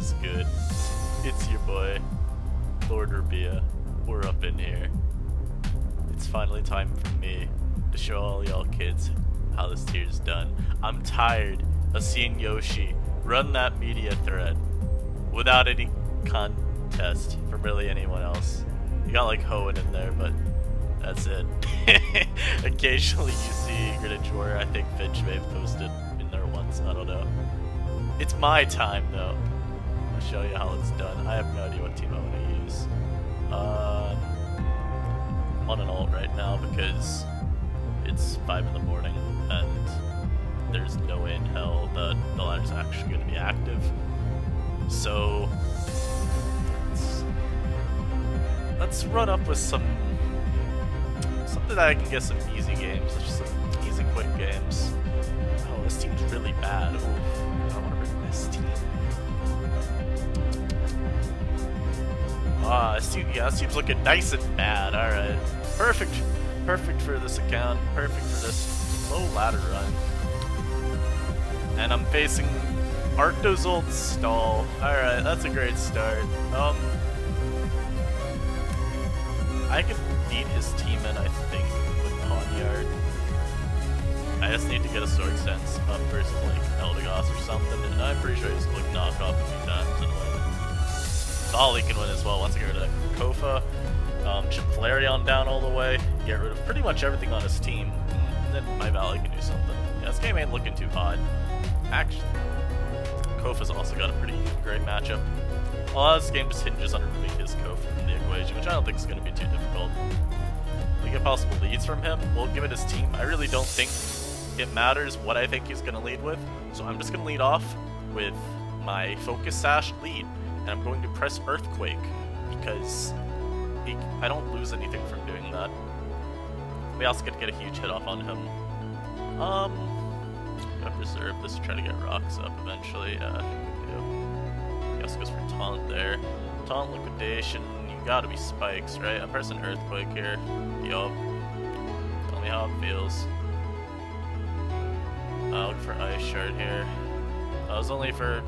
is good? It's your boy, Lord Rabia. We're up in here. It's finally time for me to show all y'all kids how this tier's done. I'm tired of seeing Yoshi run that media thread without any contest from really anyone else. You got like Hoenn in there, but that's it. Occasionally you see Greenwich Warrior. I think Finch may have posted in there once, I don't know. It's my time though. I'll show you how it's done. I have no idea what team I'm gonna use. I'm on an alt right now because it's 5 in the morning and there's no way in hell that the ladder's actually gonna be active. So let's run up with something that I can get some easy games, just some easy, quick games. Oh, this team's really bad. Oof, I don't want to bring this team. This team's looking nice and bad. All right, perfect for this account. Perfect for this low ladder run. And I'm facing Arcto's old stall. All right, that's a great start. I can beat his team in, I think, with Pawniard. I just need to get a sword sense up versus like Eldegoss or something, and I'm pretty sure he's like knock off a few times and win. Volley can win as well once I get rid of Kofa. Chip Flareon down all the way, get rid of pretty much everything on his team, and then my Valley can do something. Yeah, this game ain't looking too hot. Actually, Kofa's also got a pretty great matchup. A lot of this game just hinges on removing his Kofa from the equation, which I don't think is going to be too difficult. We get possible leads from him, we'll give it his team. I really don't think it matters what I think he's going to lead with, so I'm just going to lead off with my Focus Sash lead, and I'm going to press Earthquake, because I don't lose anything from doing that. We also get to get a huge hit off on him. Gotta preserve this to try to get rocks up eventually. Yeah, I think we do. He also goes for Taunt there. Taunt Liquidation, you gotta be Spikes, right? I'm pressing Earthquake here. Yup. Tell me how it feels. Look for Ice Shard here. That was only for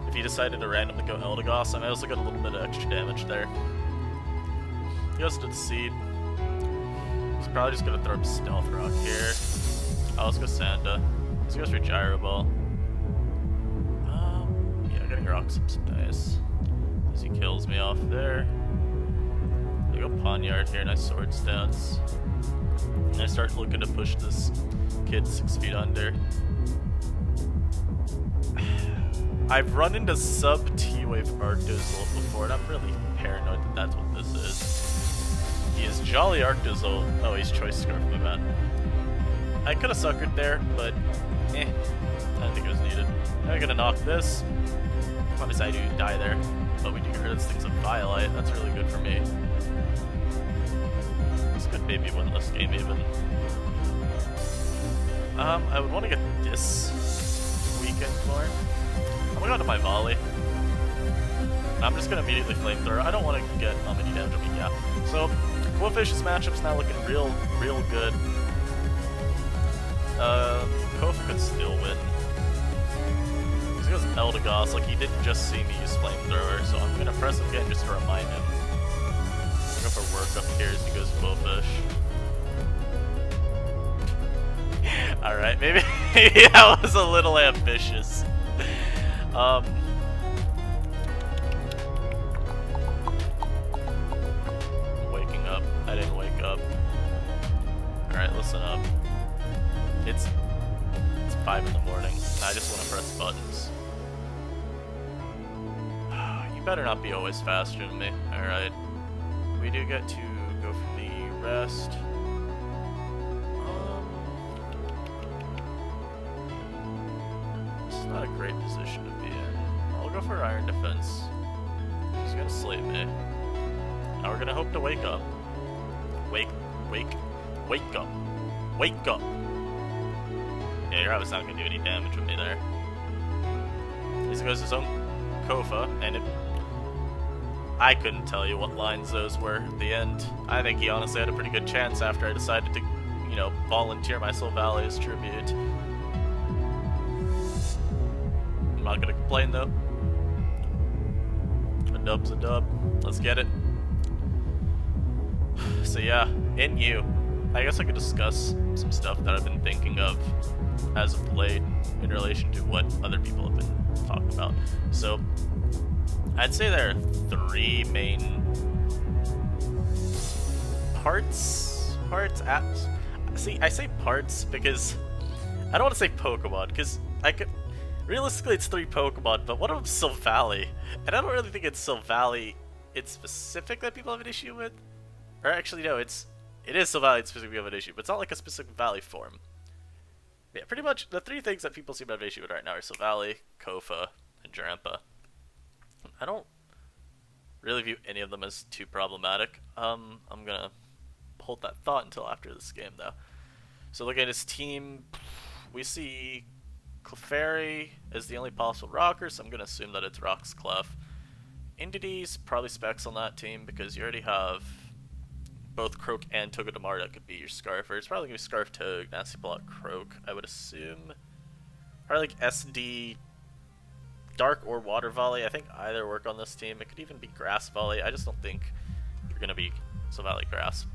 if he decided to randomly go Eldegoss, and I also got a little bit of extra damage there. He goes to the Seed. He's probably just gonna throw up Stealth Rock here. Let's go Santa. Let's go for Gyro Ball. Yeah, getting rocks up some dice. As he kills me off there. I go Pawniard here, nice sword stance. And I start looking to push this kid 6 feet under. I've run into sub T-Wave Arctozolt before, and I'm really paranoid that that's what this is. He is Jolly Arctozolt. Oh, he's Choice Scarf, my bad. I could have suckered there, but I don't think it was needed. Now I'm gonna knock this. Obviously I do die there, but we do get rid of this thing's a Violite. That's really good for me. This could maybe win this game even. I would want to get this weekend more. I'm gonna go to my Volley. I'm just gonna immediately Flamethrower. I don't want to get any damage on me, yeah. So Qwilfish's matchup's now looking real good. Kofa could still win. He goes Eldegoss, like he didn't just see me use Flamethrower, so I'm gonna press again just to remind him. I'll go for work up here as he goes Qwilfish. Alright, maybe that was a little ambitious. Waking up. I didn't wake up. Alright, listen up. It's 5 in the morning, and I just want to press buttons. You better not be always faster than me. Alright. We do get to go for the rest. This is not a great position to be in. I'll go for Iron Defense. He's gonna slate me. Now we're gonna hope to wake up. Wake up. Wake up! Yeah, you're obviously not going to do any damage with me there. He goes his own Kofa, and I couldn't tell you what lines those were at the end. I think he honestly had a pretty good chance after I decided to, you know, volunteer my Soul Valley as tribute. I'm not going to complain though. A dub's a dub. Let's get it. So yeah, in you, I guess I could discuss some stuff that I've been thinking of as of late in relation to what other people have been talking about. So I'd say there are 3 main parts, apps. See, I say parts because I don't want to say Pokemon, because I could, realistically it's 3 Pokemon, but one of them's Silvally, and I don't really think it's Silvally in specific that people have an issue with. Or actually, no, it is Silvally specifically have an issue, but it's not like a specific Valley form. Yeah, pretty much the 3 things that people seem to have an issue with right now are Silvally, Kofa, and Drampa. I don't really view any of them as too problematic. I'm gonna hold that thought until after this game, though. So looking at his team, we see Clefairy is the only possible rocker, so I'm gonna assume that it's Rock's Clef. Indidy's probably specs on that team because you already have both Croak and Togedemaru that could be your Scarfer. It's probably gonna be Scarf Toad, Nasty Plot, Croak, I would assume. Probably like SD, Dark or Water Volley. I think either work on this team. It could even be Grass Volley. I just don't think you're gonna be Silvally Grass.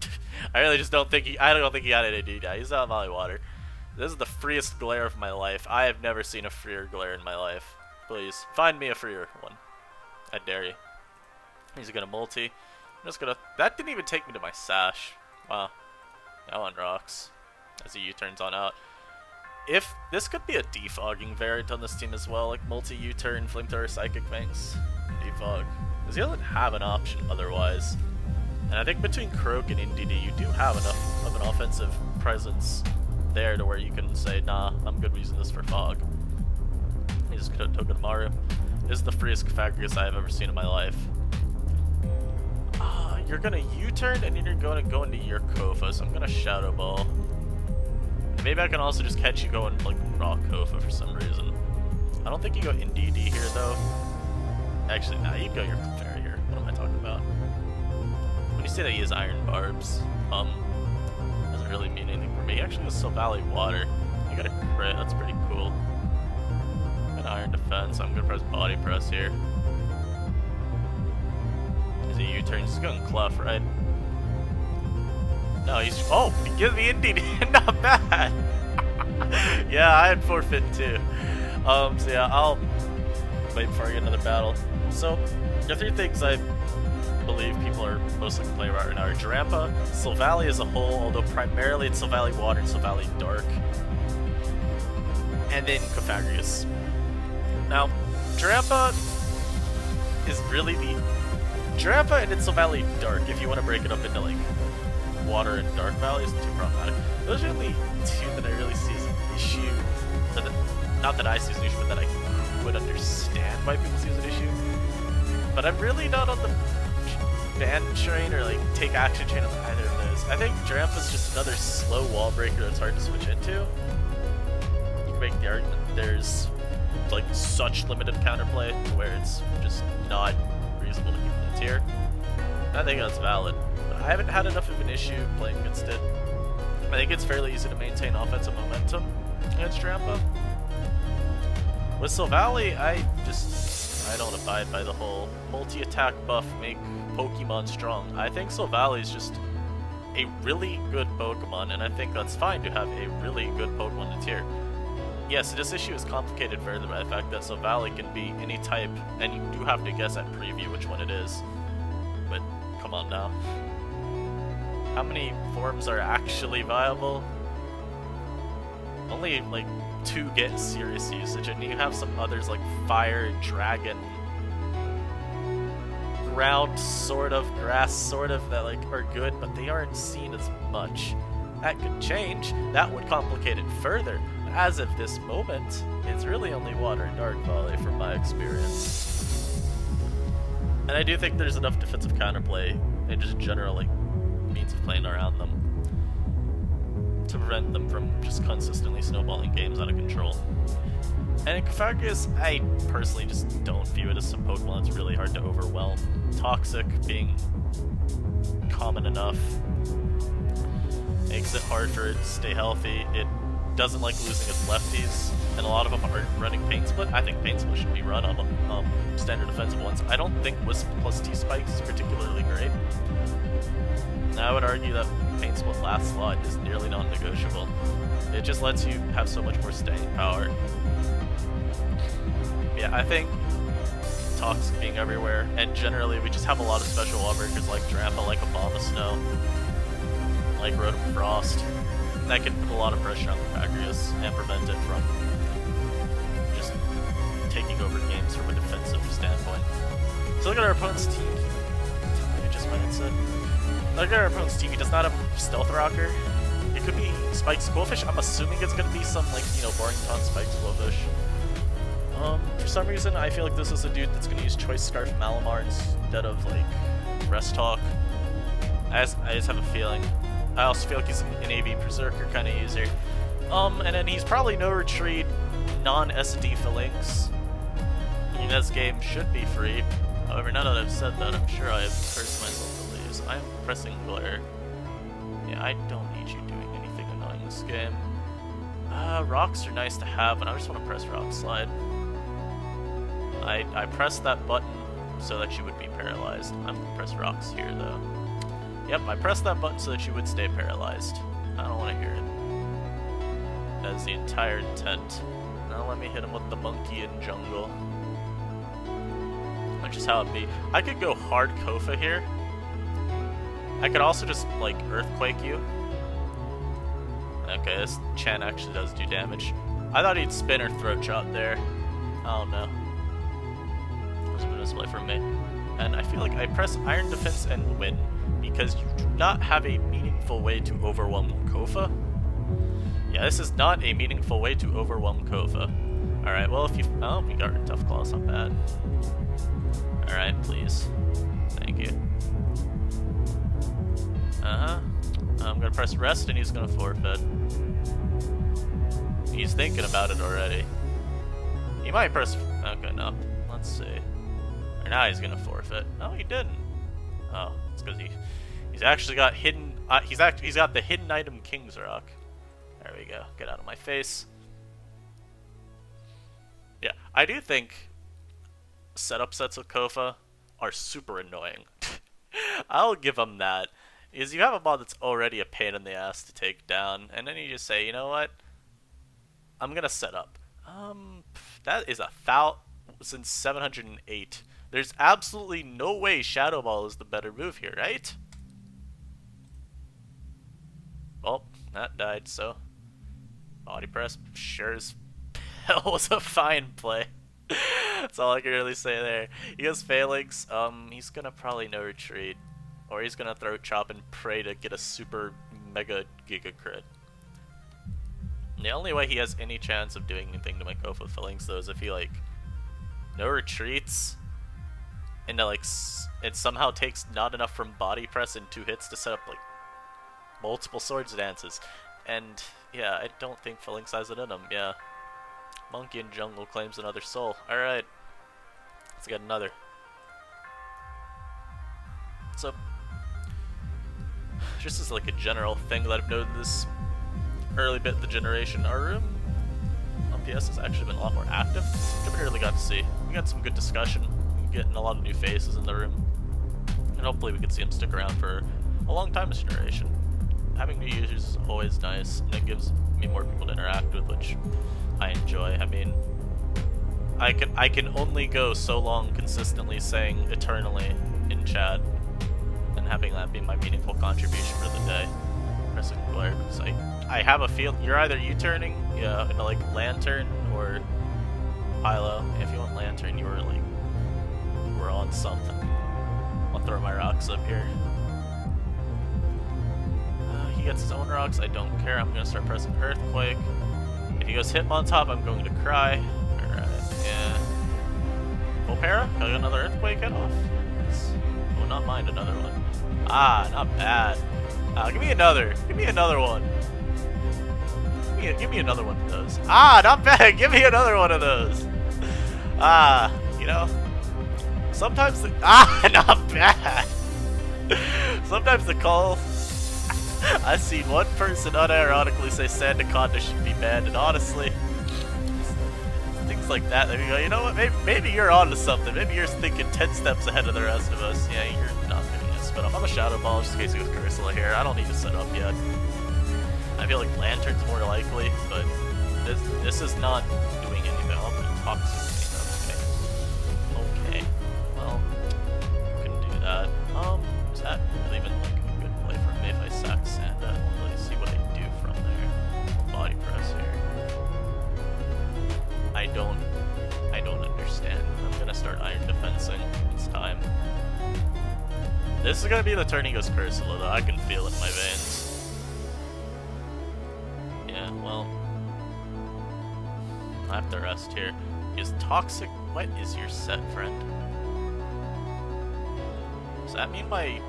I really just don't think I don't think he got it AD guy. He's not Volley Water. This is the freest glare of my life. I have never seen a freer glare in my life. Please find me a freer one. I dare you. He's gonna multi. I'm just gonna. That didn't even take me to my sash. Wow. That one rocks. As he U-turns on out. If this could be a defogging variant on this team as well, like multi U-turn, flamethrower, psychic banks, defog, because he doesn't have an option otherwise. And I think between Croak and Indeedee, you do have enough of an offensive presence there to where you can say, nah, I'm good using this for fog. He's just gonna Togedemaru. This is the freest Cofagrigus I have ever seen in my life. You're gonna U-turn and you're gonna go into your Kofa, so I'm gonna Shadow Ball. Maybe I can also just catch you going like Raw Kofa for some reason. I don't think you go Indeedee here though. Actually, nah, you go your Clefairy here. What am I talking about? When you say that he has Iron Barbs, doesn't really mean anything for me. He actually has Silvally Water. You got a crit, that's pretty cool. Got Iron Defense, I'm gonna press Body Press here. Is he U-turns? He's going Clef, right? No, he's... Oh! He gives me Indeedee! Not bad! Yeah, I had forfeit too. So yeah, I'll wait before I get another battle. So, the 3 things I believe people are mostly complaining about right now are Drampa, Silvally as a whole, although primarily it's Silvally Water and Silvally Dark, and then Cofagrigus. Now, Drampa is really the... Drampa and it's Silvally Dark, if you want to break it up into like Water and Dark Valley, isn't too problematic. Those are the only 2 that I really see as an issue. Not that I see as an issue, but that I would understand why people see as an issue. But I'm really not on the ban train or like take action chain on either of those. I think Drampa's just another slow wall breaker that's hard to switch into. You can make the argument there's like such limited counterplay to where it's just not reasonable to keep in the tier. I think that's valid. But I haven't had enough of an issue playing against it. I think it's fairly easy to maintain offensive momentum against Drampa. With Silvally, I don't abide by the whole multi-attack buff make Pokemon strong. I think Silvally is just a really good Pokemon, and I think that's fine to have a really good Pokemon in the tier. Yes, this issue is complicated further by the fact that Silvally can be any type, and you do have to guess at preview which one it is. But come on now. How many forms are actually viable? Only like 2 get serious usage, and you have some others like Fire, Dragon, Ground sort of, Grass sort of, that like are good, but they aren't seen as much. That could change. That would complicate it further. As of this moment, it's really only Water and Dark Volley from my experience. And I do think there's enough defensive counterplay and just general like means of playing around them to prevent them from just consistently snowballing games out of control. And in Cofagrigus, I personally just don't view it as some Pokemon that's really hard to overwhelm. Toxic being common enough makes it hard for it to stay healthy. It doesn't like losing its lefties. and a lot of them aren't running Pain Split. I think Pain Split should be run on standard defensive ones. I don't think Wisp plus T-Spike is particularly great. Now I would argue that Pain Split last slot is nearly non-negotiable. It just lets you have so much more staying power. Yeah, I think Toxic being everywhere, and generally we just have a lot of special wallbreakers like Drampa, like a Bomb of Snow, like Rotom Frost. That can put a lot of pressure on the Pancreas and prevent it from just taking over games from a defensive standpoint. So look at our opponent's team. Maybe just my headset. Look at our opponent's team. He does not have Stealth Rocker. It could be Spike's Qwilfish. I'm assuming it's going to be some, like, you know, boring taunt Spike's Qwilfish. For some reason, I feel like this is a dude that's going to use Choice Scarf Malamar instead of, like, Rest Talk. I just have a feeling. I also feel like he's an AV Berserker kind of user. And then he's probably No Retreat, non-SD Phalanx. This game should be free. However, now that I've said that, I'm sure I have cursed myself to lose. I am pressing Glare. Yeah, I don't need you doing anything annoying this game. Rocks are nice to have, and I just want to press Rock Slide. I pressed that button so that you would be paralyzed. I'm gonna press Rocks here, though. Yep, I pressed that button so that you would stay paralyzed. I don't want to hear it. That is the entire intent. Now let me hit him with the Monkey in Jungle. Which is how it be. I could go hard Kofa here. I could also just, like, Earthquake you. Okay, this Chan actually does do damage. I thought he'd spin or Throat Chop there. I don't know. It was a misplay from me. And I feel like I press Iron Defense and win, because you do not have a meaningful way to overwhelm Kofa. Yeah, this is not a meaningful way to overwhelm Kofa. Alright, well if you... Oh, we got rid of Tough Claws, not bad. Alright, please. Thank you. I'm gonna press Rest and he's gonna forfeit. He's thinking about it already. He might press... Okay, no. Let's see. Or now he's gonna forfeit. No, he didn't. Oh, it's because he's actually got hidden... he's got the hidden item King's Rock. There we go. Get out of my face. Yeah, I do think setup sets with Kofa are super annoying. I'll give him that. Is you have a mod that's already a pain in the ass to take down, and then you just say, you know what? I'm gonna set up. That is 1,708. There's absolutely no way Shadow Ball is the better move here, right? Well, that died, so Body Press sure as hell was a fine play. That's all I can really say there. He has Phalanx. He's gonna probably No Retreat. Or he's gonna Throat Chop and pray to get a super mega giga crit. The only way he has any chance of doing anything to my Kofa with Phalanx though is if he like No Retreats and like it somehow takes not enough from Body Press in 2 hits to set up like multiple Swords Dances. And yeah, I don't think Phalanx has it in him. Yeah. Monkey in Jungle claims another soul. Alright. Let's get another. So just as like a general thing that I've noted this early bit of the generation, our room on PS has actually been a lot more active. We really got to see. We got some good discussion. We're getting a lot of new faces in the room. And hopefully we can see them stick around for a long time this generation. Having new users is always nice, and it gives me more people to interact with, which I enjoy. I mean, I can only go so long consistently saying eternally in chat, and having that be my meaningful contribution for the day. Pressing Glare because I have a feel you're either U-turning, yeah, into like Lantern or Pylo. If you want Lantern, you were on something. I'll throw my rocks up here. He gets his own rocks. I don't care. I'm gonna start pressing Earthquake. If he goes Hitmontop, I'm going to cry. Alright, yeah. Full para? Got another Earthquake hit off? Will not mind another one. Ah, not bad. Give me another. Give me another one. Give me another one of those. Ah, not bad. Give me another one of those. Ah, you know. Sometimes the not bad. Sometimes the call. I've seen one person unironically say Sandaconda should be banned, and honestly, things like that, then you go, you know what, maybe you're onto something. Maybe you're thinking 10 steps ahead of the rest of us. Yeah, you're not getting a spin off. I'm a Shadow Ball just in case you go Cursula here. I don't need to set up yet. I feel like Lantern's more likely, but this is not doing anything. I'll talk to me. Okay. Well, couldn't do that. Is that really even like a good play for me if I sack Sanda? I don't really see what I do from there. I'll body press here. I don't understand. I'm gonna start Iron Defensing. It's time. This is gonna be the turn he goes Cursula though. I can feel it in my veins. Yeah, well, I have to rest here. Is Toxic... What is your set, friend? Does that mean my,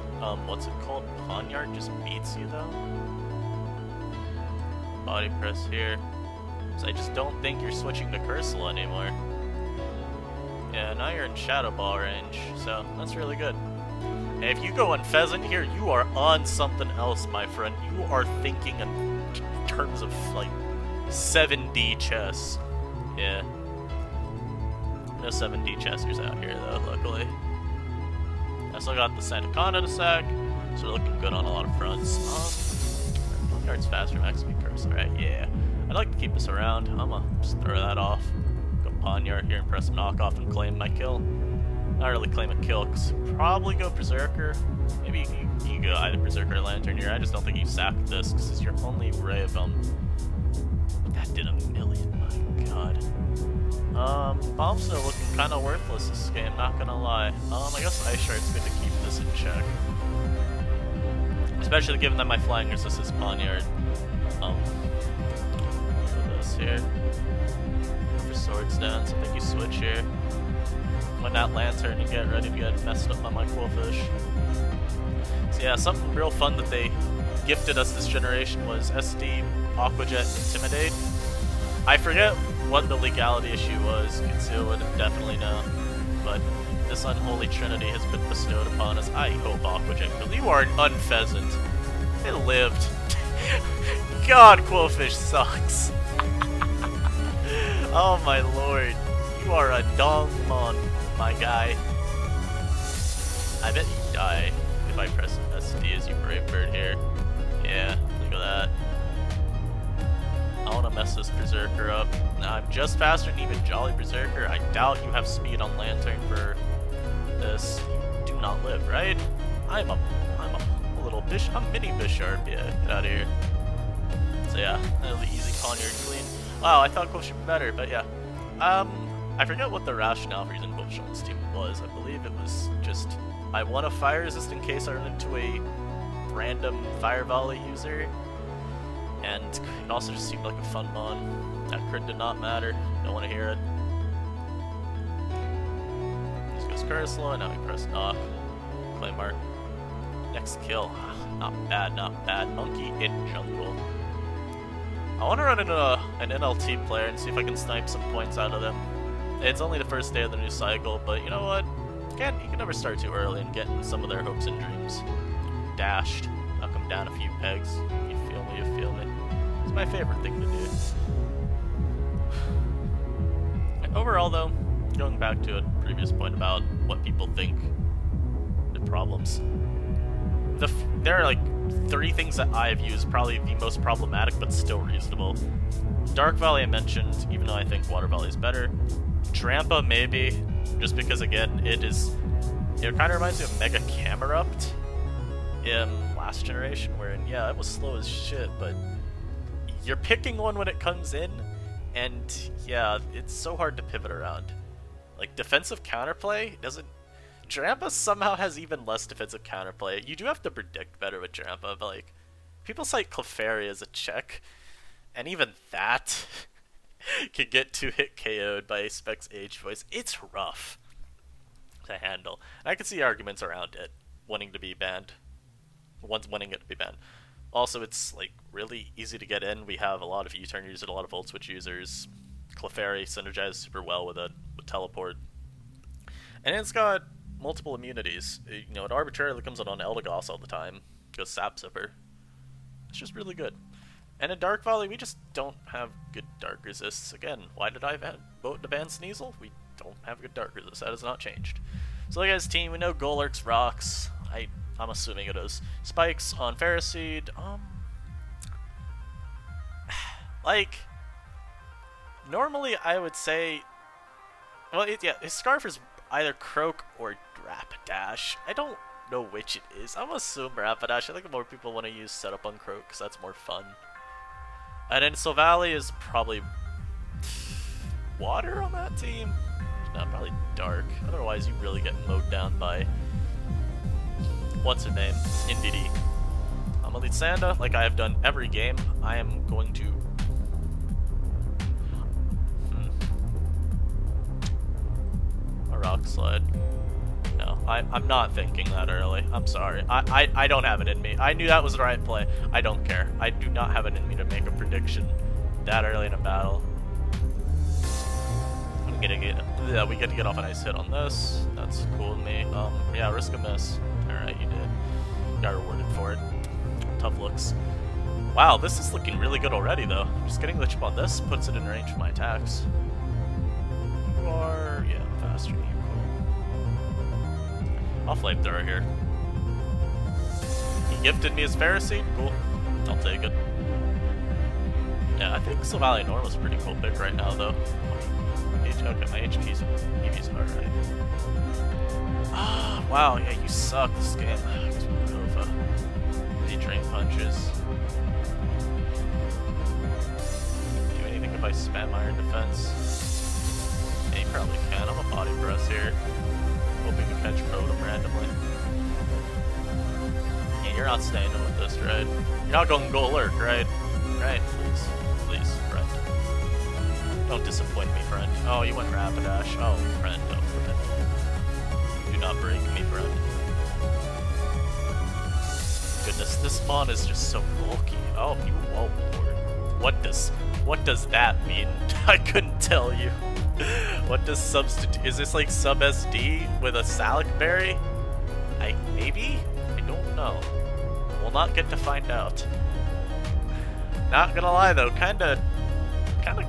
what's it called? Pawniard just beats you, though? Body press here. So I just don't think you're switching to Cursula anymore. Yeah, now you're in Shadow Ball range, so that's really good. And if you go on Pheasant here, you are on something else, my friend. You are thinking in terms of, like, 7D chess. Yeah. No 7D chessers out here, though, luckily. I still got the Santa Cana to sack, so we're looking good on a lot of fronts. Pawniard's faster, max speed curse, alright, yeah. I'd like to keep this around. I'm gonna just throw that off. Go Pawniard here and press knockoff and claim my kill. Not really claim a kill, because probably go Berserker. Maybe you go either Berserker or Lantern here. I just don't think you sack this, because it's your only ray of them. That did a million, my god. Bombs are looking kind of worthless this game, not gonna lie. I guess Ice Shard's good to keep this in check. Especially given that my flying resist is Pawniard. This here. For Swords Dance, I think you switch here. When that Lantern, you get ready to get messed up by my Qwilfish. So yeah, something real fun that they gifted us this generation was SD, Aquajet, Intimidate. I forget what the legality issue was, Kitsu would definitely know, but this unholy trinity has been bestowed upon us. I hope Aquajet, because you are an unpheasant. It lived. God, Qwilfish sucks. Oh my lord. You are a dongmon, my guy. I bet you die if I press SD as you Brave Bird here. Yeah, look at that. I want to mess this Berserker up. Now, I'm just faster than even Jolly Berserker. I doubt you have speed on Lantern for this. You do not live, right? I'm a little bish. I'm mini Bisharp. Yeah, get out of here. So yeah, really easy Pawniard clean. Wow, I thought Qwilfish would be better, but yeah. I forget what the rationale for using Qwilfish on this team was. I believe it was just I want a fire resist in case I run into a random Fire Volley user. And it also just seemed like a fun mon. That crit did not matter. Don't want to hear it. Just goes Cursula, now we press knock. Claim mark. Next kill. Not bad, not bad. Monkey in jungle. I want to run into an NLT player and see if I can snipe some points out of them. It's only the first day of the new cycle, but you know what? You can never start too early and get in some of their hopes and dreams. Dashed. Knock them down a few pegs. You feel me, you feel me. It's my favorite thing to do. And overall though, going back to a previous point about what people think the problems. There are like 3 things that I've used, probably the most problematic but still reasonable. Dark Valley I mentioned, even though I think Water Valley is better. Trampa maybe, just because again, it kind of reminds me of Mega Camerupt in last generation, wherein, yeah, it was slow as shit, but you're picking one when it comes in, and yeah, it's so hard to pivot around. Like, defensive counterplay doesn't... Drampa somehow has even less defensive counterplay. You do have to predict better with Drampa, but like, people cite Clefairy as a check, and even that can get 2-hit KO'd by Specs Age Voice. It's rough to handle. And I can see arguments around it wanting to be banned. One's wanting it to be banned. Also, it's like really easy to get in. We have a lot of U-turn users, a lot of Volt Switch users. Clefairy synergizes super well with teleport. And it's got multiple immunities. You know, it arbitrarily comes out on Eldegoss all the time. Goes Sap Zipper. It's just really good. And in Dark Valley, we just don't have good dark resists. Again, why did I vote to ban Sneasel? We don't have good dark resist. That has not changed. So look at his team. We know Golurk's rocks. I'm assuming it is. Spikes on Ferroseed. Like, normally I would say, well, yeah, his Scarf is either Croak or Rapidash. I don't know which it is. I'm gonna assume Rapidash. I think more people want to use setup on Croak because that's more fun. And then Silvally is probably water on that team. No, probably dark. Otherwise, you really get mowed down by what's her name, Indeedee. I'm gonna lead Sanda like I have done every game. I am going to. A rock slide. No, I'm not thinking that early. I'm sorry. I don't have it in me. I knew that was the right play. I don't care. I do not have it in me to make a prediction that early in a battle. I'm gonna get, yeah, we get to get off a nice hit on this. That's cool with me. Yeah, risk a miss. Alright, you did. Got rewarded for it. Tough looks. Wow, this is looking really good already, though. Just getting the chip on this puts it in range for my attacks. You are, yeah, faster than you. I'll flamethrower here. He gifted me his Ferroseed. Cool. I'll take it. Yeah, I think Silvally Normal a pretty cool pick right now, though. Okay, my HP's alright. Ah, wow, yeah, you suck this game. Nova. Any drain punches. Do anything if I spam Iron Defense? Yeah, you probably can. I'm a body press here. Hoping to catch Rotom randomly. Yeah, you're not staying in with this, right? You're not going Golurk, right? Right? Please. Please, friend. Don't disappoint me, friend. Oh, you went Rapidash. Oh, friend. Oh, friend. Do not break me, friend. Goodness, this mon is just so bulky. Oh, you won't, Lord. What does that mean? I couldn't tell you. What does substitute? Is this like sub SD with a Salic Berry? Maybe? I don't know. We'll not get to find out. Not gonna lie though, kinda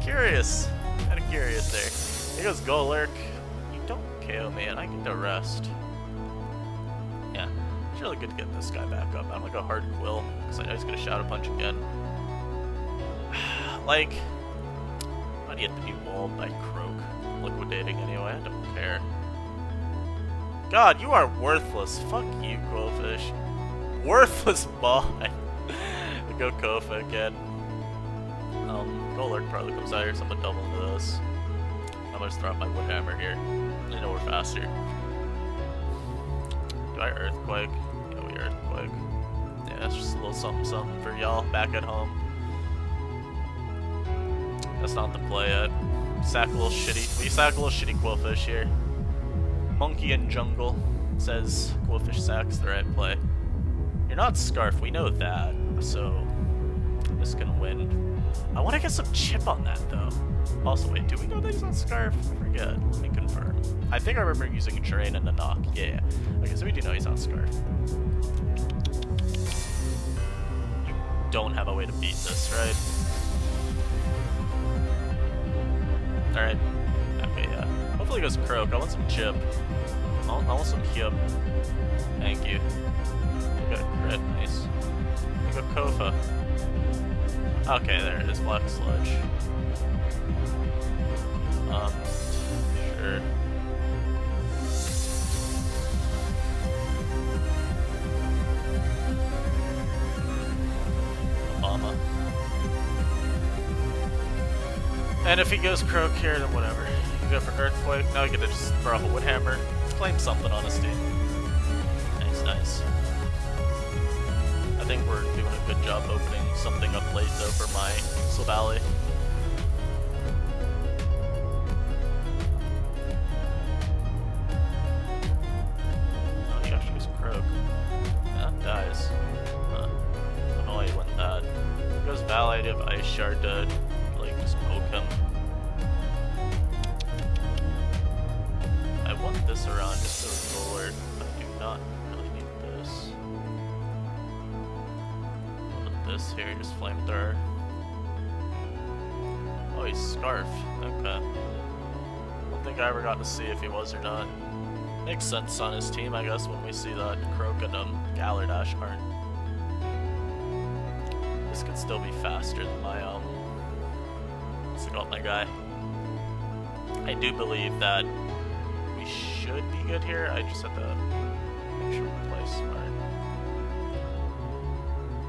curious. Kinda curious there. Here goes Golurk. You don't KO me and I get to rest. Yeah, it's really good to get this guy back up. I'm gonna go hard Quill, because I know he's gonna Shadow Punch again. Like, I'm gonna get the new wall by Croak. Liquidating anyway, I don't care. God, you are worthless. Fuck you, Qwilfish. Worthless ball. Go Kofa again. Golurk probably comes out here, so I'm gonna double into this. I'm gonna just throw out my Wood Hammer here. I know we're faster. Do I Earthquake? Yeah, we Earthquake. Yeah, that's just a little something for y'all back at home. That's not the play yet. Sack a little shitty. We sack a little shitty Qwilfish here. Monkey in jungle says Qwilfish sacks the right play. You're not Scarf, we know that, so this can win. I want to get some chip on that though. Also, wait, do we know that he's on Scarf? I forget. Let me confirm. I think I remember using a Terrain and a knock. Yeah. Okay, so we do know he's on Scarf. You don't have a way to beat this, right? Alright. Okay, yeah. Hopefully it goes Croak. I want some chip. I want some Hyup. Thank you. You got a crit. Nice. You got Kofa. Okay, there it is. Black Sludge. Sure. Obama. And if he goes Croak here, then whatever. You go for Earthquake. Now we get to just throw off a Wood Hammer. Claim something on his team. Nice, nice. I think we're doing a good job opening something up late though for my Silvally. Oh, he actually goes Croak. Yeah, dies. Huh. I don't know why he went that. He goes Valley, I have Ice Shard to like just poke him. I want this around just so it's forward. I do not really need this. This here, just Flamethrower. he's Scarf. Okay. I don't think I ever got to see if he was or not. Makes sense on his team, I guess, when we see that Croak and Gallardash aren't. This could still be faster than my, let's go up my guy. I do believe that we should be good here. I just have to make sure we play smart.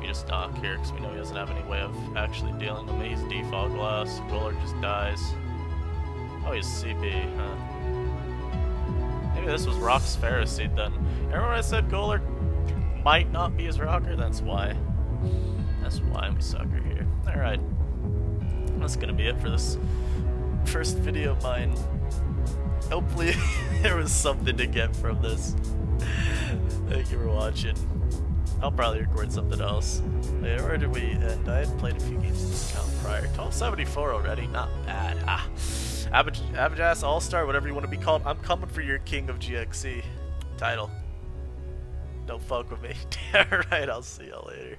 We just dock here because we know he doesn't have any way of actually dealing with me. He's default glass. Golurk just dies. Oh, he's CB, huh? Maybe this was Rock's Phariseed then. Remember when I said Golurk might not be his rocker? That's why. That's why we sucker here. Alright. That's gonna be it for this first video of mine. Hopefully there was something to get from this. Thank you for watching. I'll probably record something else. Wait, where did we end? I had played a few games in this account prior. 1274 already, not bad. Abajas All-Star, whatever you want to be called. I'm coming for your King of GXC title. Don't fuck with me. Alright, I'll see y'all later.